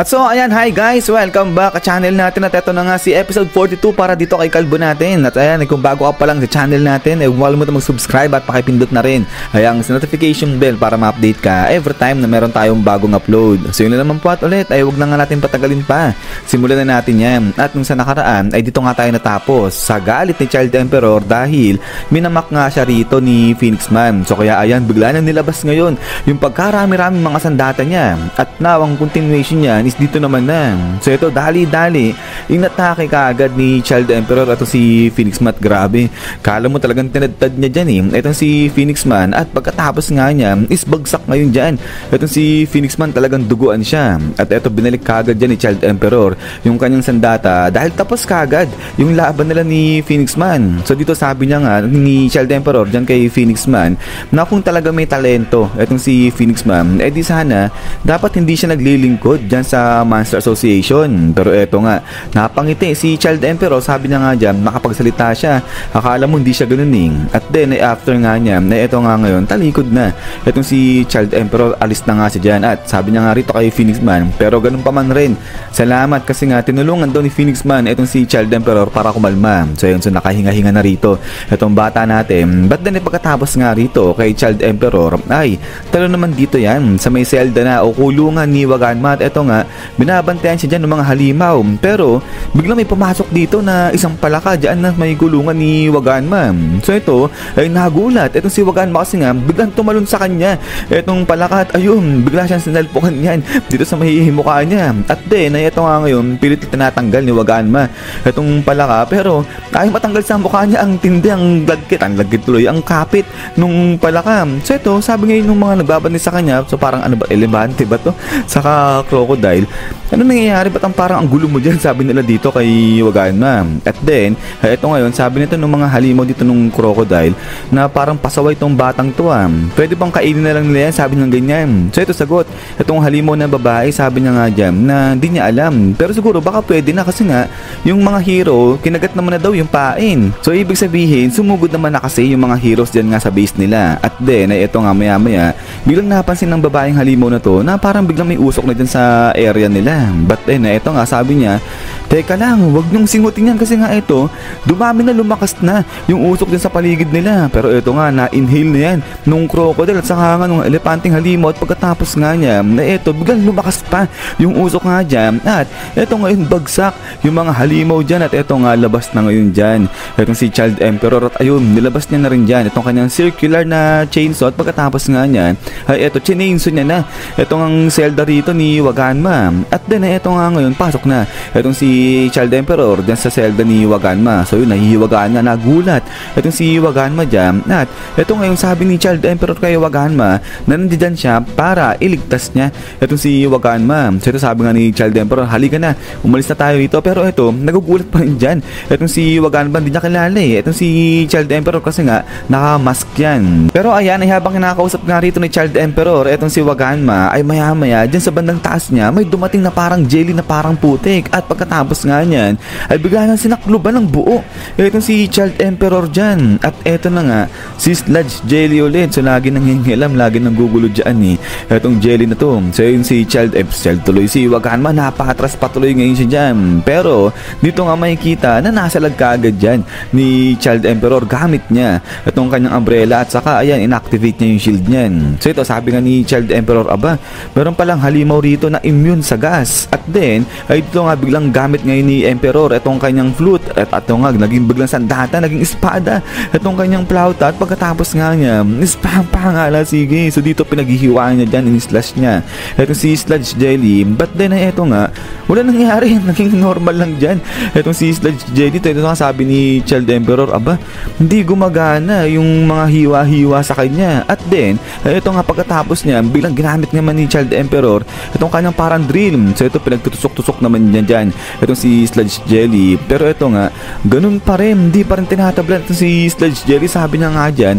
At so ayan, hi guys, welcome back sa channel natin at ito na nga si episode 42 para dito kay Kalbo natin. At ayan, kung bago ka pa lang sa channel natin, huwag mo mag-subscribe at pakipindot na rin ayang notification bell para ma-update ka every time na meron tayong bagong upload. So yun na naman po at ulit, ay huwag na nga natin patagalin pa. Simulan na natin yan. At nung sa nakaraan, ay dito nga tayo natapos sa galit ni Child Emperor dahil minamak nga siya rito ni Phoenix Man. So kaya ayan, bigla na nilabas ngayon yung pagkarami-raming mga sandata niya. At now, ang continuation niya is dito naman na. So ito, dali-dali, inatake kaagad ni Child Emperor at si Phoenix Man. Grabe, kala mo talagang tinadtad niya dyan Itong si Phoenix Man at pagkatapos nga niya is bagsak ngayon dyan. Itong si Phoenix Man talagang duguan siya. At ito, binalik kaagad dyan ni Child Emperor yung kanyang sandata dahil tapos kaagad yung laban nila ni Phoenix Man. So dito sabi niya nga ni Child Emperor dyan kay Phoenix Man na kung talaga may talento itong si Phoenix Man, di sana dapat hindi siya naglilingkod dyan sa Monster Association. Pero eto nga, napangiti si Child Emperor. Sabi niya nga dyan, nakapagsalita siya. Akala mo hindi siya ganuning. At then, after nga niya, eto nga ngayon, talikod na. Etong si Child Emperor, alis na nga siya dyan. At sabi niya nga rito kay Phoenix Man, pero ganun pa man rin, salamat kasi nga, tinulungan daw ni Phoenix Man etong si Child Emperor para kumalma. So yun, so nakahinga-hinga na rito etong bata natin. But then, pagkatapos nga rito kay Child Emperor, ay, talo naman dito yan, sa may selda na o kulungan ni Waganma. At eto nga, binabantayan siya dyan ng mga halimaw. Pero biglang may pumasok dito na isang palaka dyan na may gulungan ni Waganma. So ito ay nagulat. Itong si Waganma kasi nga biglang tumalon sa kanya itong palaka at ayun, bigla siyang sinalpukan yan dito sa mahihimukha niya. At then ay ito nga ngayon pilit tinatanggal ni Waganma itong palaka, pero ay matanggal sa mukha niya ang tindi, ang lagkit tuloy, ang kapit nung palaka. So ito, sabi ngayon nung mga nagbabantay sa kanya, so parang ano ba, elefante ba to? Saka crocodile. Ano nangyayari? Ba't ang parang ang gulo mo dyan? Sabi nila dito kay Waganma. At then, ito ngayon, sabi nito ng mga halimaw dito nung crocodile na parang pasaway itong batang to Pwede bang kainin na lang nila yan? Sabi niya ganyan. So ito sagot, itong halimaw na babae, sabi niya nga dyan na di niya alam. Pero siguro baka pwede na kasi nga yung mga hero, kinagat naman na daw yung pain. So ibig sabihin, sumugod naman na kasi yung mga heroes dyan nga sa base nila. At then, ito nga maya-maya, biglang napansin ng babaeng halimaw na to na parang biglang may usok na dyan sa area nila. But then, ito nga, sabi niya, teka lang, wag niyong singutin yan kasi nga ito, dumami na, lumakas na yung usok din sa paligid nila. Pero ito nga, na-inhale na yan nung crocodile at saka nga nung elepanting halimaw. At pagkatapos nga niya, na ito, biglang lumakas pa yung usok nga dyan. At ito ngayon, bagsak yung mga halimaw dyan. At ito nga, labas na ngayon dyan itong si Child Emperor. At ayun, nilabas niya na rin dyan itong kanyang circular na chainsaw. At pagkatapos nga niya, ay ito, chinainsaw niya na itong ang selda rito ni Waganma. At then, ito nga ngayon, pasok na itong si Child Emperor dyan sa selda ni Waganma. So yun, nahihiwagaan na, nagulat itong si Waganma dyan. At ito ngayon, sabi ni Child Emperor kay Waganma na nandiyan siya para iligtas niya itong si Waganma. So ito, sabi nga ni Child Emperor, halika na, umalis na tayo rito. Pero ito, nagugulat pa rin dyan itong si Waganma, hindi niya kilala itong si Child Emperor kasi nga naka-mask yan. Pero ayan, ay habang kinakausap nga rito ni Child Emperor itong si Waganma, ay maya-maya dyan sa bandang taas niya may dumating na parang jelly na parang putik. At pagkatapos nga niyan ay bigla nang sinakluban ng buo itong si Child Emperor dyan. At eto na nga, si Sludge Jelly ulit. So lagi nang hingilam, lagi nang gugulo dyan itong jelly na to. So yun si Child tuloy si Waganma, napakatras patuloy ngayon siya dyan. Pero dito nga makikita na nasa lag kaagad dyan ni Child Emperor gamit niya itong kanyang umbrella. At saka ayan, inactivate niya yung shield niyan. So ito, sabi nga ni Child Emperor, aba, meron palang halimaw rito na immune sa gas. At then, ay ito nga biglang gamit ngayon ni Emperor itong kanyang flute. At ito nga, naging biglang sandata, naging espada itong kanyang plauta. At pagkatapos nga niya, ispang-pangala, sige. So dito pinaghihiwaan niya dyan, in-slash niya itong si Sludge Jelly. But then, ay ito nga, wala nangyari, naging normal lang dyan itong si Sludge Jelly. Ito nga sabi ni Child Emperor, aba, hindi gumagana yung mga hiwa-hiwa sa kanya. At then, ay ito nga pagkatapos niya, biglang ginamit naman ni Child Emperor itong kanyang parang drill. So ito, pinagtutusok-tusok naman dyan itong si Sludge Jelly. Pero ito nga, ganun pa rin, hindi pa rin tinatablan itong si Sludge Jelly. Sabi niya nga dyan,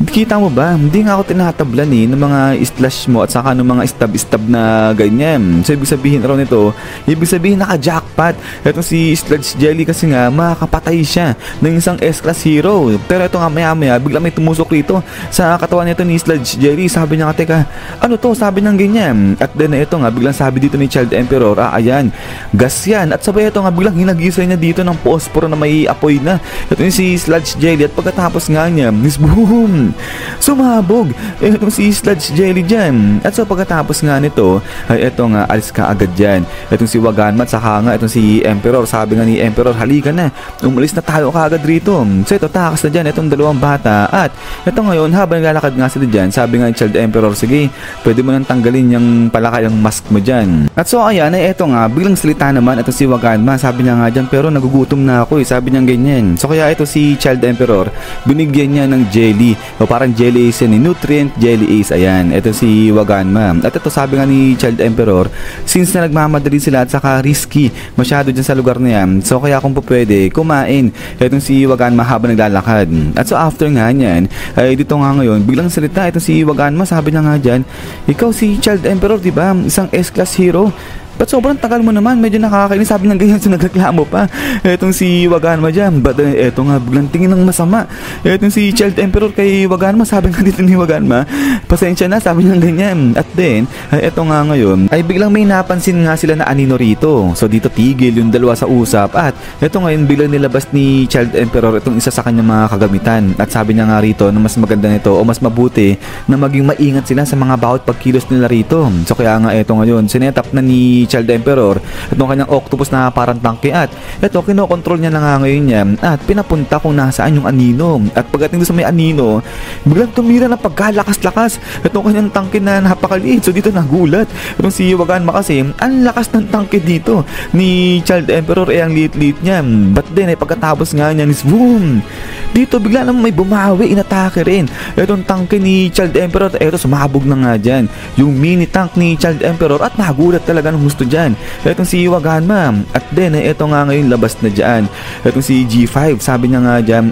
kita mo ba, hindi nga ako tinatablan ng mga slash mo at saka ng mga stab-stab na ganyan. So ibig sabihin raw nito, ibig sabihin naka-jackpot itong si Sludge Jelly kasi nga makakapatay siya ng isang S-class hero. Pero ito nga maya-maya, bigla may tumusok rito sa katawan nito ni Sludge Jelly. Sabi niya nga, teka, ano to? Sabi niya ganyan. At then ito nga, biglang sabi dito ni Child Emperor. Ayan, gas yan. At sabay ito nga biglang hinagisa niya dito ng posporo na may apoy na. Ito yung si Sludge Jelly at pagkatapos nga niya, boom! Sumabog! Itong si Sludge Jelly dyan. At so pagkatapos nga nito, ay ito nga, alis ka agad dyan. Itong si Waganma at saka nga itong si Emperor. Sabi nga ni Emperor, halika na. Umalis na tayo kaagad rito. So ito, takas na dyan itong dalawang bata. At ito ngayon, habang naglalakad nga sila dyan, sabi nga ni Child Emperor, sige, pwede mo nang tanggalin yung palakay ang mask mo dyan. At so ayan, ay ito nga, biglang salita naman itong si Waganma. Sabi niya nga dyan, pero nagugutom na ako eh. Sabi niya ganyan. So kaya ito si Child Emperor, binigyan niya ng jelly. O parang jelly ace yan, nutrient jelly ace. Ayan, ito si Waganma. At ito sabi nga ni Child Emperor, since na nagmamadali sila at saka risky masyado dyan sa lugar na yan, so kaya kung po pwede, kumain itong si Waganma habang naglalakad. At so after nga niyan, ay dito nga ngayon, biglang salita itong si Waganma. Sabi niya nga dyan, ikaw si Child Emperor, diba? Isang S-class hero. Ba't sobrang tagal mo naman? Medyo nakakainis. Sabi ng ganyan, so nagreklamo pa. Etong si Waganma dyan. But eto nga, biglang tingin ng masama. Etong si Child Emperor kay Waganma. Sabi nga dito ni Waganma, pasensya na, sabi ng ganyan. At then, eto nga ngayon, ay biglang may napansin nga sila na anino rito. So dito tigil yung dalawa sa usap. At eto ngayon, biglang nilabas ni Child Emperor itong isa sa kanyang mga kagamitan. At sabi niya nga rito na mas maganda nito o mas mabuti na maging maingat sila sa mga bawat pagkilos nila rito. So kaya nga eto ngayon, sinetap na ni Child Emperor itong kanyang octopus na parang tangke at ito kinokontrol niya na nga ngayon niya at pinapunta kung nasaan yung anino. At pagdating sa may anino, biglang tumira ng pagkalakas-lakas itong kanyang tangke na napakaliit. So dito nagulat itong si Waganma kasi ang lakas ng tangke dito ni Child Emperor ang liit-liit niya. But then ay pagkatapos nga niya is boom! Dito bigla naman may bumawi, inatake rin itong tangke ni Child Emperor. Eto sumabog na nga dyan yung mini tank ni Child Emperor at nagulat talaga ng gusto dyan etong si Waganma. At then eto nga ngayon labas na dyan etong si G5. Sabi niya nga dyan,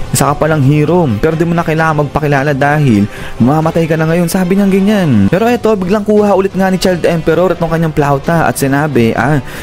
isa ka palang hero pero di mo na kailangan magpakilala dahil mamamatay ka na ngayon. Sabi niya ganyan. Pero eto biglang kuha ulit nga ni Child Emperor itong kanyang plauta at sinabi,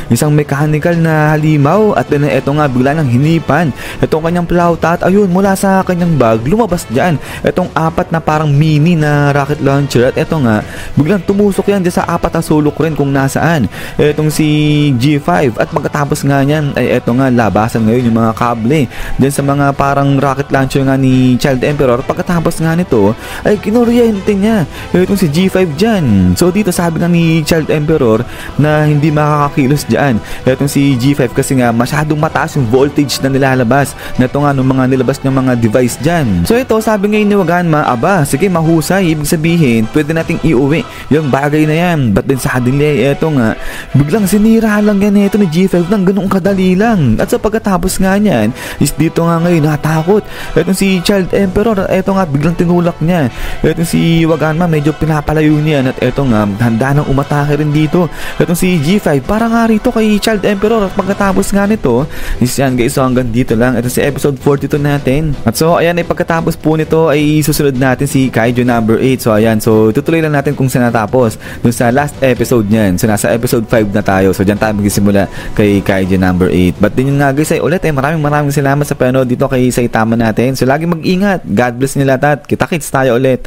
isang mechanical na halimaw. At then eto nga bigla nang hinipan itong kanyang plauta at ayun, mula sa kanyang bag lumabas dyan etong apat na parang mini na rocket launcher. At eto nga biglang tumusok yan dyan sa apat na sulok rin kung nasaan etong si G5. At pagkatapos nga niyan ay eto nga labasan ngayon yung mga kable dyan sa mga parang rocket launcher nga ni Child Emperor. Pagkatapos nga nito ay kinuryente niya etong si G5 dyan. So dito sabi nga ni Child Emperor na hindi makakakilos dyan etong si G5 kasi nga masyadong mataas yung voltage na nilalabas na ito nga ng mga nilabas ng mga device dyan. So ito sabi ngayon ni Waganma, sige mahusay, ibig sabihin pwede nating iuwi yung bagay na yan. But then suddenly eto nga biglang sinira lang yan ito ni G5 ng ganung kadali lang. At sa pagkatapos nga niyan is dito nga ngayon natakot etong si Child Emperor. Eto nga biglang tinulak niya etong si Waganma, medyo pinapalayo niya. At eto nga handa nang umatake rin dito etong si G5 para nga rito kay Child Emperor. At pagkatapos nga nito is yan guys, so hanggang dito lang ito si episode 42 natin. At so ayan ay pagkatapos po nito ay susunod natin si Kaiju number 8. So ayan, so tutuloy lang natin kung saan natapos dun sa last episode niyan. So nasa episode 5 na tayo. So dyan tayo magsisimula kay Kaiju number 8. But din yun nga guys ay ulit maraming salamat sa panood dito kay Saitama natin. So lagi mag-ingat. God bless nila at kita-kits tayo ulit.